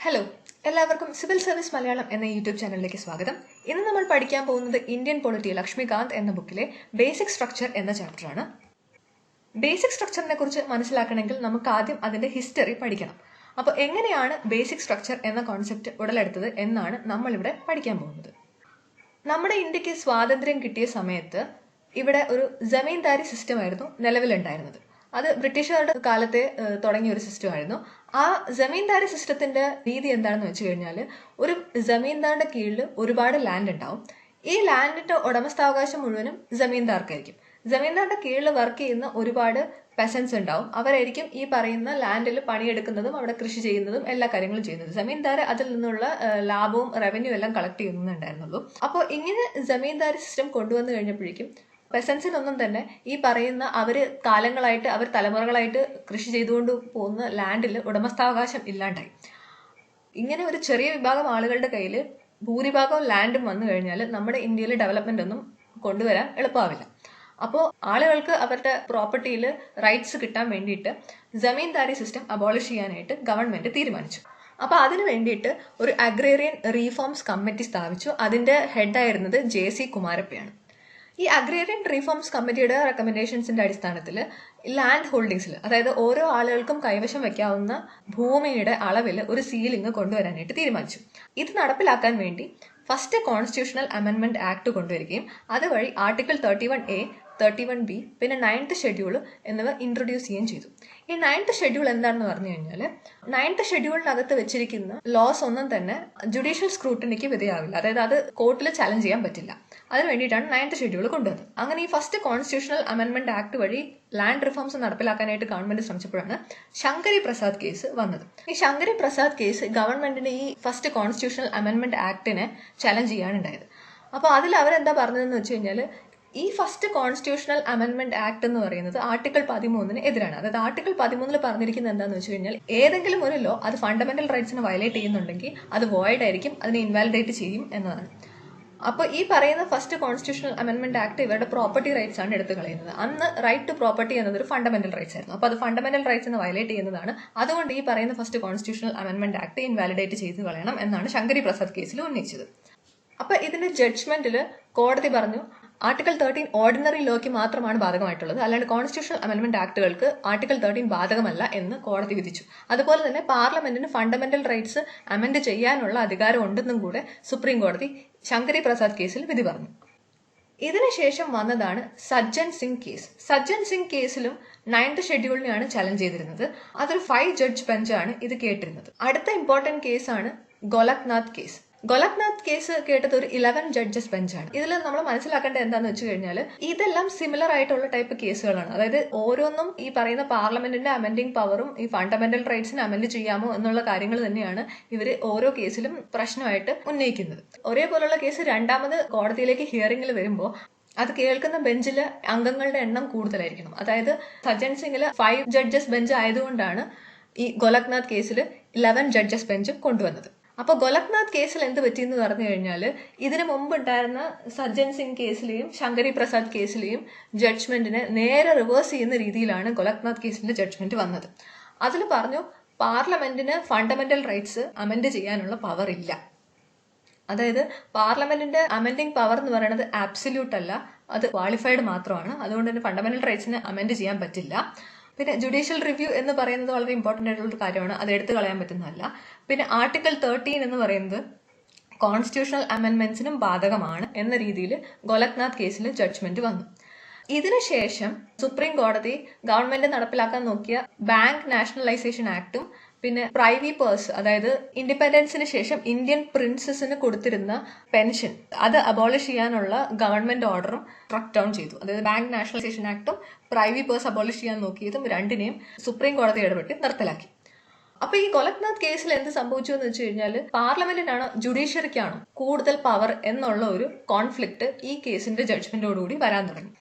Hello, എല്ലാവർക്കും civil service Malayalam എന്ന YouTube ചാനലിലേക്ക് സ്വാഗതം. ഇന്ന് നമ്മൾ പഠിക്കാൻ പോകുന്നത് ഇന്ത്യൻ പൊളിറ്റി ലക്ഷ്മികാന്ത് എന്ന ബുക്കിലെ ബേസിക് സ്ട്രക്ചർ എന്ന ചാപ്റ്ററാണ്. ബേസിക് സ്ട്രക്ചറിനെ കുറിച്ച് മനസ്സിലാക്കണമെങ്കിൽ നമുക്ക് ആദ്യം അതിന്റെ ഹിസ്റ്ററി പഠിക്കണം. അപ്പോൾ എങ്ങനെയാണ് ബേസിക് സ്ട്രക്ചർ എന്ന കോൺസെപ്റ്റ് ഉടലെടുത്തത് എന്നാണ് നമ്മളിവിടെ പഠിക്കാൻ പോകുന്നത്. നമ്മുടെ ഇന്ത്യക്ക് സ്വാതന്ത്ര്യം കിട്ടിയ സമയത്ത് ഇവിടെ ഒരു ജമീന്ദാരി സിസ്റ്റം ആയിരുന്നു നിലവിലുണ്ടായിരുന്നത്. അത് ബ്രിട്ടീഷുകാരുടെ കാലത്തെ തുടങ്ങിയ ഒരു സിസ്റ്റം ആയിരുന്നു. ആ ജമീന്ദാരി സിസ്റ്റത്തിന്റെ രീതി എന്താണെന്ന് വെച്ച് കഴിഞ്ഞാൽ, ഒരു ജമീന്ദാറിന്റെ കീഴിൽ ഒരുപാട് ലാൻഡ് ഉണ്ടാവും. ഈ ലാൻഡിന്റെ ഉടമസ്ഥാവകാശം മുഴുവനും ജമീന്ദാർക്കായിരിക്കും. ജമീന്ദാറിന്റെ കീഴിൽ വർക്ക് ചെയ്യുന്ന ഒരുപാട് പെസൻസ് ഉണ്ടാവും. അവരായിരിക്കും ഈ പറയുന്ന ലാൻഡിൽ പണിയെടുക്കുന്നതും അവിടെ കൃഷി ചെയ്യുന്നതും എല്ലാ കാര്യങ്ങളും ചെയ്യുന്നത്. ജമീന്ദാർ അതിൽ നിന്നുള്ള ലാഭവും റവന്യൂ എല്ലാം കളക്ട് ചെയ്യുന്നുണ്ടായിരുന്നുള്ളൂ. അപ്പോൾ ഇങ്ങനെ ജമീന്ദാരി സിസ്റ്റം കൊണ്ടുവന്നു കഴിഞ്ഞപ്പോഴേക്കും പെസൻസിനൊന്നും തന്നെ ഈ പറയുന്ന കാലങ്ങളായിട്ട് തലമുറകളായിട്ട് കൃഷി ചെയ്തുകൊണ്ട് പോകുന്ന ലാൻഡിൽ ഉടമസ്ഥാവകാശം ഇല്ലാണ്ടായി. ഇങ്ങനെ ഒരു ചെറിയ വിഭാഗം ആളുകളുടെ കയ്യിൽ ഭൂരിഭാഗം ലാൻഡും വന്നു കഴിഞ്ഞാൽ നമ്മുടെ ഇന്ത്യയിൽ ഡെവലപ്മെന്റ് ഒന്നും കൊണ്ടുവരാൻ എളുപ്പമാവില്ല. അപ്പോൾ ആളുകൾക്ക് അവരുടെ പ്രോപ്പർട്ടിയിൽ റൈറ്റ്സ് കിട്ടാൻ വേണ്ടിയിട്ട് ജമീന്ദാരി സിസ്റ്റം അബോളിഷ് ചെയ്യാനായിട്ട് ഗവൺമെന്റ് തീരുമാനിച്ചു. അപ്പോൾ അതിനു വേണ്ടിയിട്ട് ഒരു അഗ്രേറിയൻ റീഫോംസ് കമ്മിറ്റി സ്ഥാപിച്ചു. അതിന്റെ ഹെഡായിരുന്നത് JC കുമാരപ്പയാണ്. ഈ അഗ്രേറിയൻ റീഫോംസ് കമ്മിറ്റിയുടെ റെക്കമെൻഡേഷൻസിന്റെ അടിസ്ഥാനത്തിൽ ലാൻഡ് ഹോൾഡിങ്സിൽ, അതായത് ഓരോ ആളുകൾക്കും കൈവശം വയ്ക്കാവുന്ന ഭൂമിയുടെ അളവിൽ ഒരു സീലിംഗ് കൊണ്ടുവരാനായിട്ട് തീരുമാനിച്ചു. ഇത് നടപ്പിലാക്കാൻ വേണ്ടി ഫസ്റ്റ് കോൺസ്റ്റിറ്റ്യൂഷണൽ അമെൻമെന്റ് ആക്ട് കൊണ്ടുവരികയും അതുവഴി ആർട്ടിക്കിൾ 31A, 31B, പിന്നെ 9th ഷെഡ്യൂൾ എന്നിവ ഇൻട്രൊഡ്യൂസ് ചെയ്യുകയും ചെയ്തു. ഈ 9th ഷെഡ്യൂൾ എന്താണെന്ന് പറഞ്ഞു കഴിഞ്ഞാൽ, 9th ഷെഡ്യൂളിനകത്ത് വെച്ചിരിക്കുന്ന ലോസ് ഒന്നും തന്നെ ജുഡീഷ്യൽ സ്ക്രൂട്ടിനിക്ക് വിധേയമാവില്ല. അതായത് അത് കോർട്ടിൽ ചലഞ്ച് ചെയ്യാൻ പറ്റില്ല. അതിന് വേണ്ടിയിട്ടാണ് 9th ഷെഡ്യൂൾ കൊണ്ടുവന്നത്. അങ്ങനെ ഈ ഫസ്റ്റ് കോൺസ്റ്റിറ്റ്യൂഷണൽ അമെൻമെന്റ് ആക്ട് വഴി ലാൻഡ് റിഫോംസ് നടപ്പിലാക്കാനായിട്ട് ഗവൺമെന്റ് ശ്രമിച്ചപ്പോഴാണ് ശങ്കരി പ്രസാദ് കേസ് വന്നത്. ഈ ശങ്കരി പ്രസാദ് കേസ് ഗവൺമെന്റിന് ഈ ഫസ്റ്റ് കോൺസ്റ്റിറ്റ്യൂഷണൽ അമെൻമെന്റ് ആക്ടിനെ ചലഞ്ച് ചെയ്യാനുണ്ടായത്. അപ്പോൾ അതിൽ അവരെന്താ പറഞ്ഞതെന്ന് വെച്ച് കഴിഞ്ഞാൽ, ഈ ഫസ്റ്റ് കോൺസ്റ്റിറ്റ്യൂഷണൽ അമെൻമെന്റ് ആക്ട് എന്ന് പറയുന്നത് ആർട്ടിക്കിൾ 13 എതിരാണ്. അതായത് ആർട്ടിക്കിൾ 13 പറഞ്ഞിരിക്കുന്നത് എന്താണെന്ന് വെച്ച് കഴിഞ്ഞാൽ, ഏതെങ്കിലും ഒരു ലോ അത് ഫണ്ടമെന്റൽ റൈറ്റ്സിനെ വയലേറ്റ് ചെയ്യുന്നുണ്ടെങ്കിൽ അത് വോയിഡ് ആയിരിക്കും, അതിനെ ഇൻവാലിഡേറ്റ് ചെയ്യും എന്നതാണ്. അപ്പോൾ ഈ പറയുന്ന ഫസ്റ്റ് കോൺസ്റ്റിറ്റ്യൂഷണൽ അമെൻമെന്റ് ആക്ട് ഇവരുടെ പ്രോപ്പർട്ടി റൈറ്റ്സ് ആണ് എടുത്തു കളയുന്നത്. അന്ന് റൈറ്റ് ടു പ്രോപ്പർട്ടി എന്നത് ഒരു ഫണ്ടമെന്റൽ റൈറ്റ്സ് ആയിരുന്നു. അപ്പോൾ അത് ഫണ്ടമെന്റൽ റൈറ്റ്സിനെ വയലേറ്റ് ചെയ്യുന്നതാണ്. അതുകൊണ്ട് ഈ പറയുന്ന ഫസ്റ്റ് കോൺസ്റ്റിറ്റ്യൂഷണൽ അമെൻമെന്റ് ആക്ട് ഇൻവാലിഡേറ്റ് ചെയ്ത് കളയണം എന്നാണ് ശങ്കരി പ്രസാദ് കേസിൽ ഉന്നയിച്ചത്. അപ്പൊ ഇതിന്റെ ജഡ്ജ്മെന്റിൽ കോടതി പറഞ്ഞു, ആർട്ടിക്കിൾ 13 ഓർഡിനറി ലോയ്ക്ക് മാത്രമാണ് ബാധകമായിട്ടുള്ളത്, അല്ലാണ്ട് കോൺസ്റ്റിറ്റ്യൂഷണൽ അമെൻമെന്റ് ആക്ടുകൾക്ക് ആർട്ടിക്കിൾ 13 ബാധകമല്ല എന്ന് കോടതി വിധിച്ചു. അതുപോലെ തന്നെ പാർലമെന്റിന് ഫണ്ടമെന്റൽ റൈറ്റ്സ് അമെൻഡ് ചെയ്യാനുള്ള അധികാരം ഉണ്ടെന്നും കൂടെ സുപ്രീം കോടതി ശങ്കരി പ്രസാദ് കേസിൽ വിധി പറഞ്ഞു. ഇതിനുശേഷം വന്നതാണ് സജ്ജൻ സിംഗ് കേസ്. സജ്ജൻ സിംഗ് കേസിലും 9th ഷെഡ്യൂളിനെയാണ് ചലഞ്ച് ചെയ്തിരുന്നത്. അതൊരു 5 ജഡ്ജ് ബെഞ്ചാണ് ഇത് കേട്ടിരുന്നത്. അടുത്ത ഇമ്പോർട്ടന്റ് കേസാണ് ഗോലക്നാഥ് കേസ്. ഗോലക്നാഥ് കേസ് കേട്ടത് ഒരു 11 ജഡ്ജസ് ബെഞ്ചാണ്. ഇതിൽ നമ്മൾ മനസ്സിലാക്കേണ്ടത് എന്താണെന്ന് വെച്ച് കഴിഞ്ഞാൽ, ഇതെല്ലാം സിമിലർ ആയിട്ടുള്ള ടൈപ്പ് കേസുകളാണ്. അതായത് ഓരോന്നും ഈ പറയുന്ന പാർലമെന്റിന്റെ അമെൻഡിങ് പവറും ഈ ഫണ്ടമെന്റൽ റൈറ്റ്സിന് അമെൻഡ് ചെയ്യാമോ എന്നുള്ള കാര്യങ്ങൾ തന്നെയാണ് ഇവർ ഓരോ കേസിലും പ്രശ്നമായിട്ട് ഉന്നയിക്കുന്നത്. ഒരേപോലുള്ള കേസ് രണ്ടാമത് കോടതിയിലേക്ക് ഹിയറിംഗിൽ വരുമ്പോൾ അത് കേൾക്കുന്ന ബെഞ്ചിൽ അംഗങ്ങളുടെ എണ്ണം കൂടുതലായിരിക്കണം. അതായത് സജ്ജൻ സിംഗിൽ 5 ജഡ്ജസ് ബെഞ്ച് ആയതുകൊണ്ടാണ് ഈ ഗോലക്നാഥ് കേസിൽ 11 ജഡ്ജസ് ബെഞ്ച് കൊണ്ടുവന്നത്. അപ്പോൾ ഗോലക്നാഥ് കേസിൽ എന്ത് പറ്റിയെന്ന് പറഞ്ഞു കഴിഞ്ഞാൽ, ഇതിനു മുമ്പ് ഉണ്ടായിരുന്ന സജ്ജൻ സിംഗ് കേസിലെയും ശങ്കരി പ്രസാദ് കേസിലെയും ജഡ്ജ്മെന്റിനെ നേരെ റിവേഴ്സ് ചെയ്യുന്ന രീതിയിലാണ് ഗോലക്നാഥ് കേസിന്റെ ജഡ്ജ്മെന്റ് വന്നത്. അതിൽ പറഞ്ഞു, പാർലമെന്റിന് ഫണ്ടമെന്റൽ റൈറ്റ്സ് അമെൻഡ് ചെയ്യാനുള്ള പവർ ഇല്ല. അതായത് പാർലമെന്റിന്റെ അമെൻഡിങ് പവർ എന്ന് പറയുന്നത് ആബ്സല്യൂട്ട് അല്ല, അത് ക്വാളിഫൈഡ് മാത്രമാണ്. അതുകൊണ്ട് തന്നെ ഫണ്ടമെന്റൽ റൈറ്റ്സിന് അമെൻഡ് ചെയ്യാൻ പറ്റില്ല. പിന്നെ ജുഡീഷ്യൽ റിവ്യൂ എന്ന് പറയുന്നത് വളരെ ഇമ്പോർട്ടൻ്റ് ആയിട്ടുള്ള കാര്യമാണ്, അത് എടുത്തു കളയാൻ പറ്റുന്നതല്ല. പിന്നെ ആർട്ടിക്കിൾ 13 എന്ന് പറയുന്നത് കോൺസ്റ്റിറ്റ്യൂഷണൽ അമെൻമെന്റ്സിനും ബാധകമാണ് എന്ന രീതിയിൽ ഗോലക്നാഥ് കേസിൽ ജഡ്ജ്മെന്റ് വന്നു. ഇതിനുശേഷം സുപ്രീം കോടതി ഗവൺമെന്റ് നടപ്പിലാക്കാൻ നോക്കിയ ബാങ്ക് നാഷണലൈസേഷൻ ആക്ടും പിന്നെ പ്രൈവി പേഴ്സ്, അതായത് ഇൻഡിപെൻഡൻസിന് ശേഷം ഇന്ത്യൻ പ്രിൻസസിന് കൊടുത്തിരുന്ന പെൻഷൻ, അത് അബോളിഷ് ചെയ്യാനുള്ള ഗവൺമെന്റ് ഓർഡറും സ്ട്രക്ക് ഡൗൺ ചെയ്തു. അതായത് ബാങ്ക് നാഷണലൈസേഷൻ ആക്ടും പ്രൈവി പേഴ്സ് അബോളിഷ് ചെയ്യാൻ നോക്കിയതും രണ്ടിനെയും സുപ്രീം കോടതി ഇടപെട്ട് നിർത്തലാക്കി. അപ്പൊ ഈ ഗോലക്നാഥ് കേസിൽ എന്ത് സംഭവിച്ചു എന്ന് വെച്ച് കഴിഞ്ഞാൽ, പാർലമെന്റിനാണോ ജുഡീഷ്യറിക്കാണോ കൂടുതൽ പവർ എന്നുള്ള ഒരു കോൺഫ്ലിക്ട് ഈ കേസിന്റെ ജഡ്ജ്മെന്റോടുകൂടി വരാൻ തുടങ്ങി.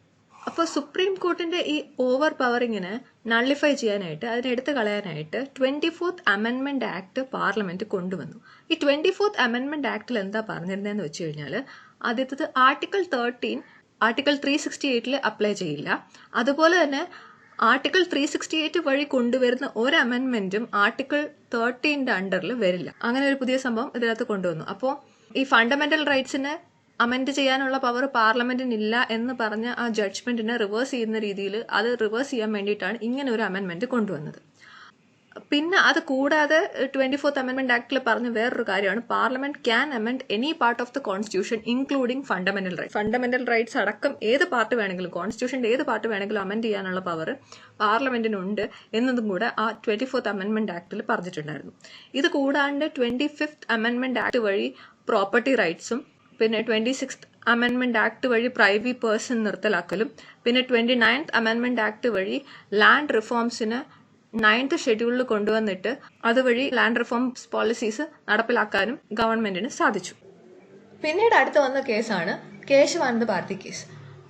അപ്പോൾ സുപ്രീം കോർട്ടിന്റെ ഈ ഓവർ പവറിങ്ങിനെ നള്ളിഫൈ ചെയ്യാനായിട്ട്, അതിനെ എടുത്തു കളയാനായിട്ട് 24th അമെൻമെന്റ് ആക്ട് പാർലമെന്റ് കൊണ്ടുവന്നു. ഈ 24th അമെൻമെന്റ് ആക്ടിൽ എന്താ പറഞ്ഞിരുന്നതെന്ന് വെച്ച് കഴിഞ്ഞാൽ, ആദ്യത്തത് ആർട്ടിക്കിൾ 13 ആർട്ടിക്കിൾ 368 അപ്ലൈ ചെയ്യില്ല. അതുപോലെ തന്നെ ആർട്ടിക്കിൾ 368 വഴി കൊണ്ടുവരുന്ന ഒരു അമെൻമെന്റും ആർട്ടിക്കിൾ 13 അണ്ടറിൽ വരില്ല. അങ്ങനെ ഒരു പുതിയ സംഭവം ഇതിനകത്ത് കൊണ്ടുവന്നു. അപ്പോൾ ഈ ഫണ്ടമെന്റൽ റൈറ്റ്സിനെ അമെൻഡ് ചെയ്യാനുള്ള പവർ പാർലമെന്റിനില്ല എന്ന് പറഞ്ഞ ആ ജഡ്ജ്മെന്റിനെ റിവേഴ്സ് ചെയ്യുന്ന രീതിയിൽ അത് റിവേഴ്സ് ചെയ്യാൻ വേണ്ടിയിട്ടാണ് ഇങ്ങനെ ഒരു അമെൻമെന്റ് കൊണ്ടുവന്നത്. പിന്നെ അത് കൂടാതെ 24th അമെൻമെന്റ് ആക്ടിൽ പറഞ്ഞ വേറൊരു കാര്യമാണ് parliament can amend any part of the constitution including fundamental rights. Fundamental rights അടക്കം ഏത് പാർട്ട് വേണമെങ്കിലും കോൺസ്റ്റിറ്റ്യൂഷന്റെ ഏത് പാർട്ട് വേണമെങ്കിലും അമെൻഡ് ചെയ്യാനുള്ള പവർ പാർലമെന്റിനുണ്ട് എന്നതും കൂടെ ആ 24th അമെൻമെന്റ് ആക്ടിൽ പറഞ്ഞിട്ടുണ്ടായിരുന്നു. ഇത് കൂടാണ്ട് 25th അമെൻമെന്റ് ആക്ട് വഴി പ്രോപ്പർട്ടി റൈറ്റ്സും പിന്നെ 26th അമെൻമെന്റ് ആക്ട് വഴി പ്രൈവറ്റ് പേഴ്സൺ നിർത്തലാക്കലും പിന്നെ 29th അമെൻമെന്റ് ആക്ട് വഴി ലാൻഡ് റിഫോംസിന് 9th ഷെഡ്യൂളിൽ കൊണ്ടുവന്നിട്ട് അതുവഴി ലാൻഡ് റിഫോംസ് പോളിസീസ് നടപ്പിലാക്കാനും ഗവൺമെന്റിന് സാധിച്ചു. പിന്നീട് അടുത്ത് വന്ന കേസാണ് കേശവാനന്ദ ഭാരതി കേസ്.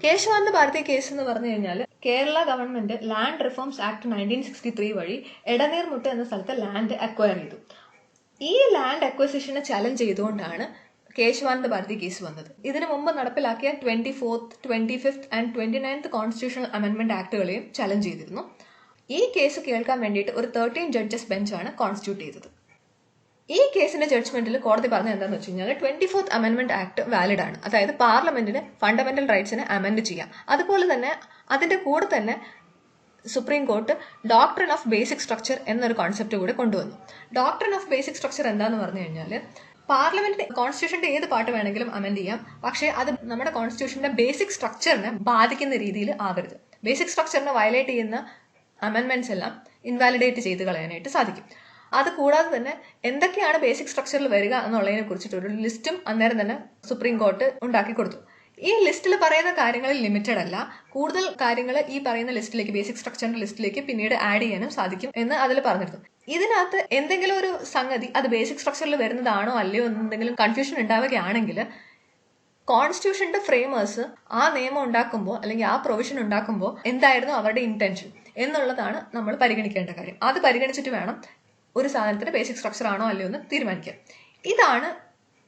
കേശവാനന്ദ ഭാരതി കേസ് എന്ന് പറഞ്ഞു കഴിഞ്ഞാൽ Kerala government land reforms act 1963 വഴി എടനീർമുട്ട് എന്ന സ്ഥലത്ത് ലാൻഡ് അക്വയർ ചെയ്തു. ഈ ലാൻഡ് അക്വസിഷനെ ചലഞ്ച് ചെയ്തുകൊണ്ടാണ് കേശവാനന്ദ ഭാരതി കേസ് വന്നത്. ഇതിനു മുമ്പ് നടപ്പിലാക്കിയ 24th, 25th and 29th constitutional അമെൻമെന്റ് ആക്ടുകളെയും ചലഞ്ച് ചെയ്തിരുന്നു. ഈ കേസ് കേൾക്കാൻ വേണ്ടിയിട്ട് ഒരു 13 ജഡ്ജസ് ബെഞ്ചാണ് കോൺസ്റ്റിറ്റ്യൂട്ട് ചെയ്തത്. ഈ കേസിന്റെ ജഡ്ജ്മെന്റിൽ കോടതി പറഞ്ഞത് എന്താണെന്ന് വെച്ച് കഴിഞ്ഞാൽ 24th അമെൻമെന്റ് ആക്ട് വാലിഡ് ആണ്. അതായത് പാർലമെന്റിന് ഫണ്ടമെന്റൽ റൈറ്റ്സിനെ അമെൻഡ് ചെയ്യാം. അതുപോലെ തന്നെ അതിന്റെ കൂടെ തന്നെ supreme court doctrine of basic structure എന്നൊരു കോൺസെപ്റ്റ് കൂടെ കൊണ്ടുവന്നു. ഡോക്ട്രിൻ ഓഫ് ബേസിക് സ്ട്രക്ചർ എന്താന്ന് പറഞ്ഞു കഴിഞ്ഞാൽ പാർലമെന്റ് കോൺസ്റ്റിറ്റ്യൂഷന്റെ ഏത് പാർട്ട് വേണമെങ്കിലും അമെൻഡ് ചെയ്യാം, പക്ഷേ അത് നമ്മുടെ കോൺസ്റ്റിറ്റ്യൂഷന്റെ ബേസിക് സ്ട്രക്ചറിനെ ബാധിക്കുന്ന രീതിയിൽ ആവരുത്. ബേസിക് സ്ട്രക്ചറിനെ വയലേറ്റ് ചെയ്യുന്ന അമെൻമെന്റ്സ് എല്ലാം ഇൻവാലിഡേറ്റ് ചെയ്ത് കളയാനായിട്ട് സാധിക്കും. അത് കൂടാതെ തന്നെ എന്തൊക്കെയാണ് ബേസിക് സ്ട്രക്ചറിൽ വരിക എന്നുള്ളതിനെ കുറിച്ചിട്ടൊരു ലിസ്റ്റും അന്നേരം തന്നെ സുപ്രീം കോർട്ട് ഉണ്ടാക്കി കൊടുത്തു. ഈ ലിസ്റ്റിൽ പറയുന്ന കാര്യങ്ങളിൽ ലിമിറ്റഡ് അല്ല, കൂടുതൽ കാര്യങ്ങൾ ഈ പറയുന്ന ലിസ്റ്റിലേക്ക് ബേസിക് സ്ട്രക്ചറിന്റെ ലിസ്റ്റിലേക്ക് പിന്നീട് ആഡ് ചെയ്യാനും സാധിക്കും എന്ന് അതിൽ പറഞ്ഞിരുന്നു. ഇതിനകത്ത് എന്തെങ്കിലും ഒരു സംഗതി അത് ബേസിക് സ്ട്രക്ചറിൽ വരുന്നതാണോ അല്ലയോ എന്തെങ്കിലും കൺഫ്യൂഷൻ ഉണ്ടാവുകയാണെങ്കിൽ കോൺസ്റ്റിറ്റ്യൂഷന്റെ ഫ്രെയിമേഴ്സ് ആ നിയമം ഉണ്ടാക്കുമ്പോൾ അല്ലെങ്കിൽ ആ പ്രൊവിഷൻ ഉണ്ടാക്കുമ്പോൾ എന്തായിരുന്നു അവരുടെ ഇന്റൻഷൻ എന്നുള്ളതാണ് നമ്മൾ പരിഗണിക്കേണ്ട കാര്യം. അത് പരിഗണിച്ചിട്ട് വേണം ഒരു സാധനത്തിന് ബേസിക് സ്ട്രക്ചർ ആണോ അല്ലയോ എന്ന് തീരുമാനിക്കുക. ഇതാണ്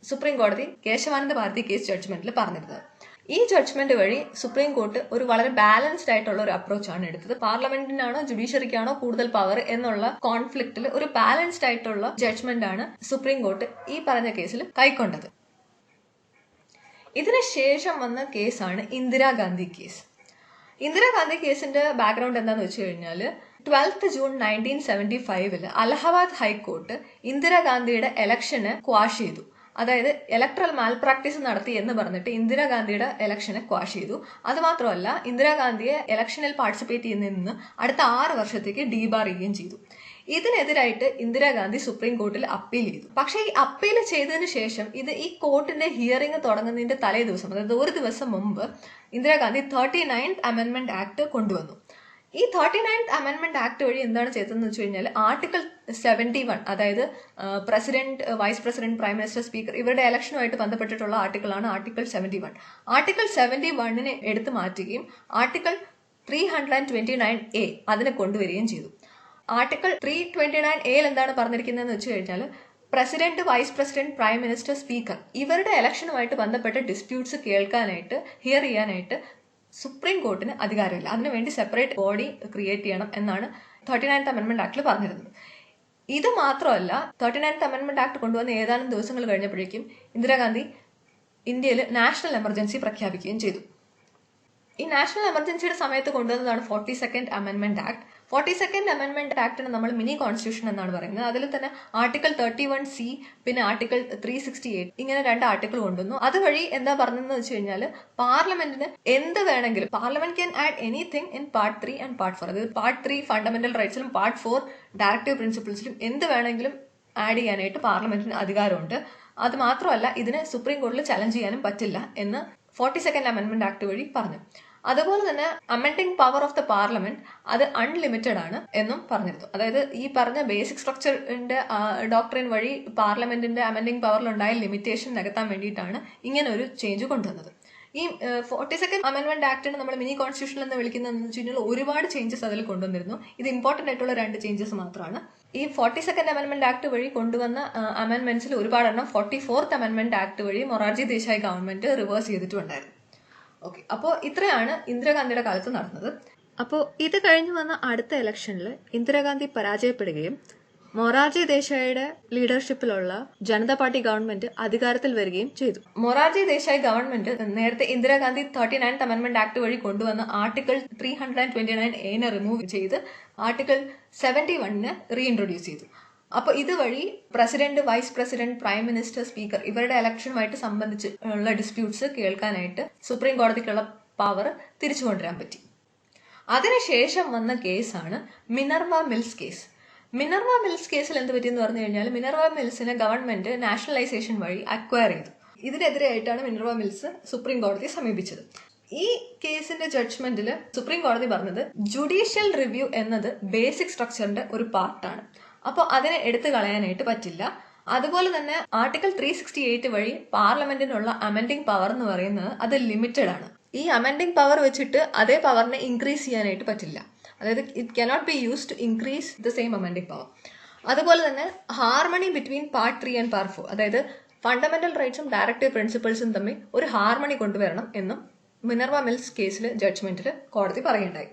സുപ്രീം കോടതി കേശവാനന്ദ ഭാരതി കേസ് ജഡ്ജ്മെന്റിൽ പറഞ്ഞിരുന്നത്. ഈ ജഡ്ജ്മെന്റ് വഴി സുപ്രീം കോർട്ട് ഒരു വളരെ ബാലൻസ്ഡ് ആയിട്ടുള്ള ഒരു അപ്രോച്ചാണ് എടുത്തത്. പാർലമെന്റിനാണോ ജുഡീഷ്യറിക്കാണോ കൂടുതൽ പവർ എന്നുള്ള കോൺഫ്ലിക്റ്റിൽ ഒരു ബാലൻസ്ഡ് ആയിട്ടുള്ള ജഡ്ജ്മെന്റ് ആണ് സുപ്രീം കോർട്ട് ഈ പറഞ്ഞ കേസിൽ കൈക്കൊണ്ടത്. ഇതിന് ശേഷം വന്ന കേസാണ് ഇന്ദിരാഗാന്ധി കേസ്. ഇന്ദിരാഗാന്ധി കേസിന്റെ ബാക്ക്ഗ്രൗണ്ട് എന്താന്ന് വെച്ച് കഴിഞ്ഞാൽ 12th June 1975 അലഹബാദ് ഹൈക്കോർട്ട് ഇന്ദിരാഗാന്ധിയുടെ ഇലക്ഷന് ക്വാഷ് ചെയ്തു. അതായത് ഇലക്ട്രൽ മാൽ പ്രാക്ടീസ് നടത്തി എന്ന് പറഞ്ഞിട്ട് ഇന്ദിരാഗാന്ധിയുടെ ഇലക്ഷനെ ക്വാഷ് ചെയ്തു. അതുമാത്രമല്ല ഇന്ദിരാഗാന്ധിയെ ഇലക്ഷനിൽ പാർട്ടിസിപ്പേറ്റ് ചെയ്യുന്നതിൽ നിന്ന് അടുത്ത 6 വർഷത്തേക്ക് ഡീബാർ ചെയ്യുകയും ചെയ്തു. ഇതിനെതിരായിട്ട് ഇന്ദിരാഗാന്ധി സുപ്രീം കോർട്ടിൽ അപ്പീൽ ചെയ്തു. പക്ഷേ ഈ അപ്പീൽ ചെയ്തതിനു ശേഷം ഈ കോർട്ടിന്റെ ഹിയറിംഗ് തുടങ്ങുന്നതിന്റെ തലേ ദിവസം, അതായത് ഒരു ദിവസം മുമ്പ് ഇന്ദിരാഗാന്ധി 39th അമെൻമെന്റ് ആക്ട് കൊണ്ടുവന്നു. ഈ 39th അമെൻമെന്റ് ആക്ട് വഴി എന്താണ് ചെയ്തതെന്ന് വെച്ച് കഴിഞ്ഞാൽ ആർട്ടിക്കിൾ 71, അതായത് president, vice president, prime minister, speaker ഇവരുടെ ഇലക്ഷനുമായിട്ട് ബന്ധപ്പെട്ടിട്ടുള്ള ആർട്ടിക്കിളാണ് ആർട്ടിക്കിൾ 71. ആർട്ടിക്കിൾ 71 എടുത്തു മാറ്റുകയും ആർട്ടിക്കിൾ 329A അതിനെ കൊണ്ടുവരികയും ചെയ്തു. ആർട്ടിക്കിൾ 329A എന്താണ് പറഞ്ഞിരിക്കുന്നതെന്ന് വെച്ച് കഴിഞ്ഞാൽ president, vice president, prime minister, speaker ഇവരുടെ ഇലക്ഷനുമായിട്ട് ബന്ധപ്പെട്ട ഡിസ്പ്യൂട്ട്സ് കേൾക്കാനായിട്ട്, ഹിയർ ചെയ്യാനായിട്ട് സുപ്രീം കോർട്ടിന് അധികാരമില്ല. അതിനുവേണ്ടി സെപ്പറേറ്റ് ബോഡി ക്രിയേറ്റ് ചെയ്യണം എന്നാണ് 39th അമെൻമെന്റ് ആക്ടിൽ പറഞ്ഞിരുന്നത്. ഇത് മാത്രമല്ല 39th അമെൻമെന്റ് ആക്ട് കൊണ്ടുവന്ന ഏതാനും ദിവസങ്ങൾ കഴിഞ്ഞപ്പോഴേക്കും ഇന്ദിരാഗാന്ധി ഇന്ത്യയിൽ നാഷണൽ എമർജൻസി പ്രഖ്യാപിക്കുകയും ചെയ്തു. ഈ നാഷണൽ എമർജൻസിയുടെ സമയത്ത് കൊണ്ടുവന്നതാണ് 42nd അമെൻമെന്റ് ആക്ട്. 42nd അമെൻമെന്റ് ആക്ടിന് നമ്മൾ മിനി കോൺസ്റ്റിറ്റ്യൂഷൻ എന്നാണ് പറയുന്നത്. അതിൽ തന്നെ ആർട്ടിക്കിൾ 31C പിന്നെ ആർട്ടിക്കിൾ 368 ഇങ്ങനെ 2 ആർട്ടിക്കിൾ കൊണ്ടുവന്നു. അതുവഴി എന്താ പറഞ്ഞതെന്ന് വെച്ച് കഴിഞ്ഞാൽ പാർലമെന്റിന് എന്ത് വേണമെങ്കിലും parliament can add anything in part 3 and part 4. അതായത് പാർട്ട് 3 ഫണ്ടമെന്റൽ റൈറ്റ്സിലും പാർട്ട് 4 ഡയറക്റ്റീവ് പ്രിൻസിപ്പിൾസിലും എന്ത് വേണമെങ്കിലും ആഡ് ചെയ്യാനായിട്ട് പാർലമെന്റിന് അധികാരമുണ്ട്. അത് മാത്രമല്ല ഇതിന് സുപ്രീം കോടതിയിൽ ചലഞ്ച് ചെയ്യാനും പറ്റില്ല എന്ന് 42nd അമെൻമെന്റ് ആക്ട് വഴി പറഞ്ഞു. അതുപോലെ തന്നെ amending power of the parliament അത് അൺലിമിറ്റഡ് ആണ് എന്നും പറഞ്ഞിരുന്നു. അതായത് ഈ പറഞ്ഞ ബേസിക് സ്ട്രക്ചറിന്റെ ഡോക്ട്രിൻ വഴി പാർലമെന്റിന്റെ അമെൻഡിങ് പവറിലുണ്ടായ ലിമിറ്റേഷൻ നികത്താൻ വേണ്ടിയിട്ടാണ് ഇങ്ങനെ ഒരു ചേഞ്ച് കൊണ്ടുവന്നത്. ഈ 42nd അമെൻമെന്റ് ആക്ടിന് നമ്മൾ മിനി കോൺസ്റ്റിറ്റ്യൂഷൻ എന്ന് വിളിക്കുന്നതെന്ന് വെച്ച് കഴിഞ്ഞാൽ ഒരുപാട് ചേഞ്ചസ് അതിൽ കൊണ്ടുവന്നിരുന്നു. ഇത് ഇമ്പോർട്ടന്റ് ആയിട്ടുള്ള 2 ചേഞ്ചസ് മാത്രമാണ്. ഈ 42nd അമെൻമെന്റ് ആക്ട് വഴി കൊണ്ടുവന്ന അമെൻമെന്റ്സിൽ ഒരുപാടെണ്ണം 44th അമെൻമെന്റ് ആക്ട് വഴി മൊറാർജി ദേശായി ഗവൺമെന്റ് റിവേഴ്സ് ചെയ്തിട്ടുണ്ടായിരുന്നു. ഓക്കെ, അപ്പോൾ ഇത്രയാണ് ഇന്ദിരാഗാന്ധിയുടെ കാലത്ത് നടന്നത്. അപ്പോൾ ഇത് കഴിഞ്ഞ് വന്ന അടുത്ത ഇലക്ഷനിൽ ഇന്ദിരാഗാന്ധി പരാജയപ്പെടുകയും മൊറാർജി ദേശായിയുടെ ലീഡർഷിപ്പിലുള്ള ജനതാ പാർട്ടി ഗവൺമെന്റ് അധികാരത്തിൽ വരികയും ചെയ്തു. മൊറാർജി ദേശായി ഗവൺമെന്റ് നേരത്തെ ഇന്ദിരാഗാന്ധി 39th അമെന്റ്മെന്റ് ആക്ട് വഴി കൊണ്ടുവന്ന ആർട്ടിക്കിൾ 329A റിമൂവ് ചെയ്ത് ആർട്ടിക്കിൾ 71 റീഇൻട്രൊഡ്യൂസ് ചെയ്തു. അപ്പോൾ ഇതുവഴി president, vice president, prime minister, speaker ഇവരുടെ ഇലക്ഷനുമായിട്ട് സംബന്ധിച്ച് ഉള്ള ഡിസ്പ്യൂട്ട്സ് കേൾക്കാനായിട്ട് സുപ്രീം കോടതിക്കുള്ള പവർ തിരിച്ചു കൊണ്ടുവരാൻ പറ്റി. അതിനുശേഷം വന്ന കേസാണ് മിനർവ മിൽസ് കേസ്. മിനർവ മിൽസ് കേസിൽ എന്ത് പറ്റിയെന്ന് പറഞ്ഞു കഴിഞ്ഞാൽ മിനർവ മിൽസിനെ ഗവൺമെന്റ് നാഷണലൈസേഷൻ വഴി അക്വയർ ചെയ്തു. ഇതിനെതിരെയായിട്ടാണ് മിനർവ മിൽസ് സുപ്രീം കോടതിയെ സമീപിച്ചത്. ഈ കേസിന്റെ ജഡ്ജ്മെന്റിൽ സുപ്രീം കോടതി പറഞ്ഞത് ജുഡീഷ്യൽ റിവ്യൂ എന്നത് ബേസിക് സ്ട്രക്ചറിന്റെ ഒരു പാർട്ടാണ്. അപ്പോൾ അതിനെ എടുത്തു കളയാനായിട്ട് പറ്റില്ല. അതുപോലെ തന്നെ ആർട്ടിക്കിൾ 368 വഴി പാർലമെന്റിനുള്ള അമെൻഡിങ് പവർ എന്ന് പറയുന്നത് അത് ലിമിറ്റഡ് ആണ്. ഈ അമെൻഡിങ് പവർ വെച്ചിട്ട് അതേ പവറിനെ ഇൻക്രീസ് ചെയ്യാനായിട്ട് പറ്റില്ല. അതായത് it cannot be use to increase the same amending power. അതുപോലെ തന്നെ harmony between part 3 and part 4, അതായത് ഫണ്ടമെന്റൽ റൈറ്റ്സും ഡയറക്റ്റീവ് പ്രിൻസിപ്പിൾസും തമ്മിൽ ഒരു ഹാർമണി കൊണ്ടുവരണം എന്നും മിനർവ മിൽസ് കേസിൽ ജഡ്ജ്മെന്റിൽ കോടതി പറയുണ്ടായി.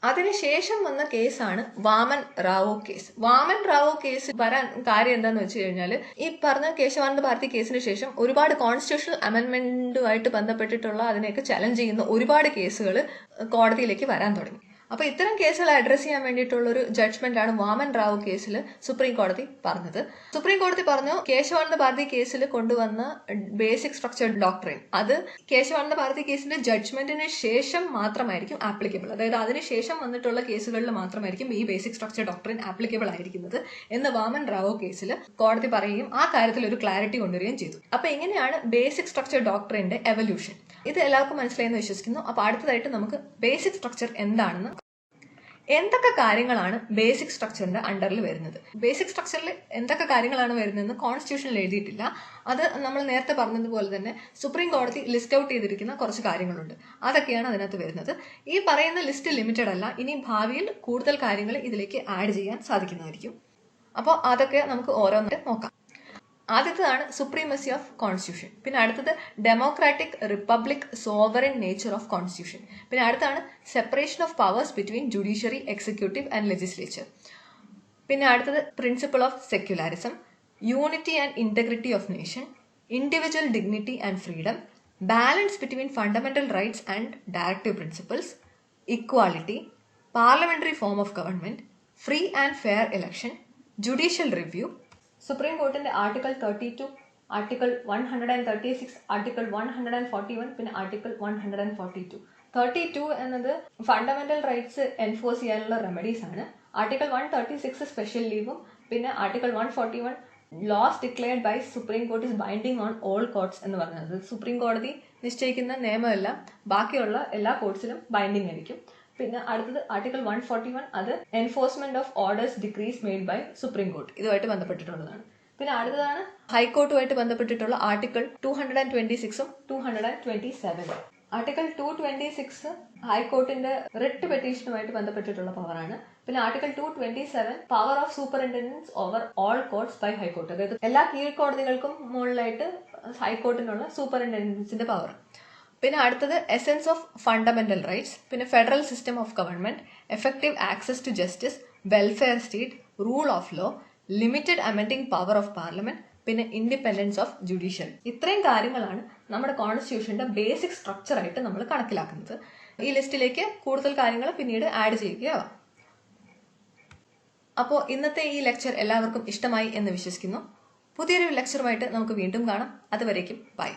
അതിനുശേഷം വന്ന കേസാണ് വാമൻ റാവു കേസ്. വാമൻ റാവു കേസ് വരാൻ കാര്യം എന്താന്ന് വെച്ച് കഴിഞ്ഞാൽ ഈ പറഞ്ഞ കേശവാനന്ദ ഭാരതി കേസിന് ശേഷം ഒരുപാട് കോൺസ്റ്റിറ്റ്യൂഷണൽ അമെൻമെന്റുമായിട്ട് ബന്ധപ്പെട്ടിട്ടുള്ള അതിനെയൊക്കെ ചലഞ്ച് ചെയ്യുന്ന ഒരുപാട് കേസുകൾ കോടതിയിലേക്ക് വരാൻ തുടങ്ങി. അപ്പൊ ഇത്തരം കേസുകൾ അഡ്രസ് ചെയ്യാൻ വേണ്ടിയിട്ടുള്ള ഒരു ജഡ്ജ്മെന്റ് ആണ് വാമൻ റാവു കേസിൽ സുപ്രീം കോടതി പറഞ്ഞത്. സുപ്രീം കോടതി പറഞ്ഞു കേശവാനന്ദ ഭാരതി കേസിൽ കൊണ്ടുവന്ന ബേസിക് സ്ട്രക്ചർ ഡോക്ട്രിൻ അത് കേശവാനന്ദ ഭാരതി കേസിന്റെ ജഡ്ജ്മെന്റിന് ശേഷം മാത്രമായിരിക്കും ആപ്ലിക്കബിൾ. അതായത് അതിനുശേഷം വന്നിട്ടുള്ള കേസുകളിൽ മാത്രമായിരിക്കും ഈ ബേസിക് സ്ട്രക്ചർ ഡോക്ട്രിൻ ആപ്ലിക്കബിൾ ആയിരിക്കുന്നത് എന്ന് വാമൻ റാവു കേസിൽ കോടതി പറയുകയും ആ കാര്യത്തിൽ ഒരു ക്ലാരിറ്റി കൊണ്ടുവരികയും ചെയ്തു. അപ്പൊ ഇങ്ങനെയാണ് ബേസിക് സ്ട്രക്ചർ ഡോക്ട്രിന്റെ എവല്യൂഷൻ. ഇത് എല്ലാവർക്കും മനസ്സിലായെന്ന് വിശ്വസിക്കുന്നു. അപ്പൊ അടുത്തതായിട്ട് നമുക്ക് ബേസിക് സ്ട്രക്ചർ എന്താണെന്ന്, എന്തൊക്കെ കാര്യങ്ങളാണ് ബേസിക് സ്ട്രക്ചറിന്റെ അണ്ടറിൽ വരുന്നത്, ബേസിക് സ്ട്രക്ചറിൽ എന്തൊക്കെ കാര്യങ്ങളാണ് വരുന്നതെന്ന് കോൺസ്റ്റിറ്റ്യൂഷനിൽ എഴുതിയിട്ടില്ല. അത് നമ്മൾ നേരത്തെ പറഞ്ഞതുപോലെ തന്നെ സുപ്രീം കോടതി ലിസ്റ്റ് ഔട്ട് ചെയ്തിരിക്കുന്ന കുറച്ച് കാര്യങ്ങളുണ്ട്. അതൊക്കെയാണ് അതിനകത്ത് വരുന്നത്. ഈ പറയുന്ന ലിസ്റ്റ് ലിമിറ്റഡ് അല്ല. ഇനി ഭാവിയിൽ കൂടുതൽ കാര്യങ്ങൾ ഇതിലേക്ക് ആഡ് ചെയ്യാൻ സാധിക്കുന്നതായിരിക്കും. അപ്പോൾ അതൊക്കെ നമുക്ക് ഓരോന്നിട്ട് നോക്കാം. ആദ്യത്തേതാണ് സുപ്രീമസി ഓഫ് കോൺസ്റ്റിറ്റ്യൂഷൻ. പിന്നെ അടുത്തത് democratic republic sovereign nature of constitution. പിന്നെ അടുത്താണ് separation of powers between judiciary, executive and legislature. പിന്നെ അടുത്തത് principle of secularism, unity and integrity of nation, individual dignity and freedom, balance between fundamental rights and directive principles, equality, parliamentary form of government, free and fair election, judicial review, supreme കോർട്ടിന്റെ article 32, article 136, article 141, പിന്നെ article 142. 32 എന്നത് fundamental rights enforce ചെയ്യാനുള്ള remedies ആണ്. Article 136 special ലീവും, പിന്നെ article 141 laws declared by supreme court is binding on all courts എന്ന് പറയുന്നത്. Supreme കോടതി നിശ്ചയിക്കുന്ന നിയമമെല്ലാം ബാക്കിയുള്ള എല്ലാ കോർട്ട്സിലും ബൈൻഡിങ് ആയിരിക്കും. പിന്നെ അടുത്തത് ആർട്ടിക്കിൾ 141, അത് enforcement of orders decrees made by supreme court, ഇതുമായിട്ട് ബന്ധപ്പെട്ടിട്ടുള്ളതാണ്. പിന്നെ അടുത്തതാണ് ഹൈക്കോർട്ടുമായിട്ട് ബന്ധപ്പെട്ടിട്ടുള്ള ആർട്ടിക്കിൾ 226ഉം 227. ആർട്ടിക്കിൾ 226 ഹൈക്കോർട്ടിന്റെ റിട്ട് പെറ്റീഷനുമായിട്ട് ബന്ധപ്പെട്ടിട്ടുള്ള പവറാണ്. പിന്നെ ആർട്ടിക്കിൾ 227 power of superintendence over all courts by high court, അതായത് എല്ലാ കീഴ്ക്കോടതികൾക്കും മുകളിലായിട്ട് ഹൈക്കോർട്ടിനുള്ള സൂപ്പറിൻറ്റൻഡൻസിന്റെ പവർ. പിന്നെ അടുത്തത് എസെൻസ് ഓഫ് ഫണ്ടമെന്റൽ റൈറ്റ്സ്, പിന്നെ federal system of government, effective access to justice, welfare state, rule of law, limited amending power of parliament, പിന്നെ ഇൻഡിപെൻഡൻസ് ഓഫ് ജുഡീഷ്യറി. ഇത്രയും കാര്യങ്ങളാണ് നമ്മുടെ കോൺസ്റ്റിറ്റ്യൂഷന്റെ ബേസിക് സ്ട്രക്ചർ ആയിട്ട് നമ്മൾ കണക്കിലാക്കുന്നത്. ഈ ലിസ്റ്റിലേക്ക് കൂടുതൽ കാര്യങ്ങൾ പിന്നീട് ആഡ് ചെയ്യുകയാവാം. അപ്പോൾ ഇന്നത്തെ ഈ ലെക്ചർ എല്ലാവർക്കും ഇഷ്ടമായി എന്ന് വിശ്വസിക്കുന്നു. പുതിയൊരു ലെക്ചറുമായിട്ട് നമുക്ക് വീണ്ടും കാണാം. അതുവരേക്കും ബൈ.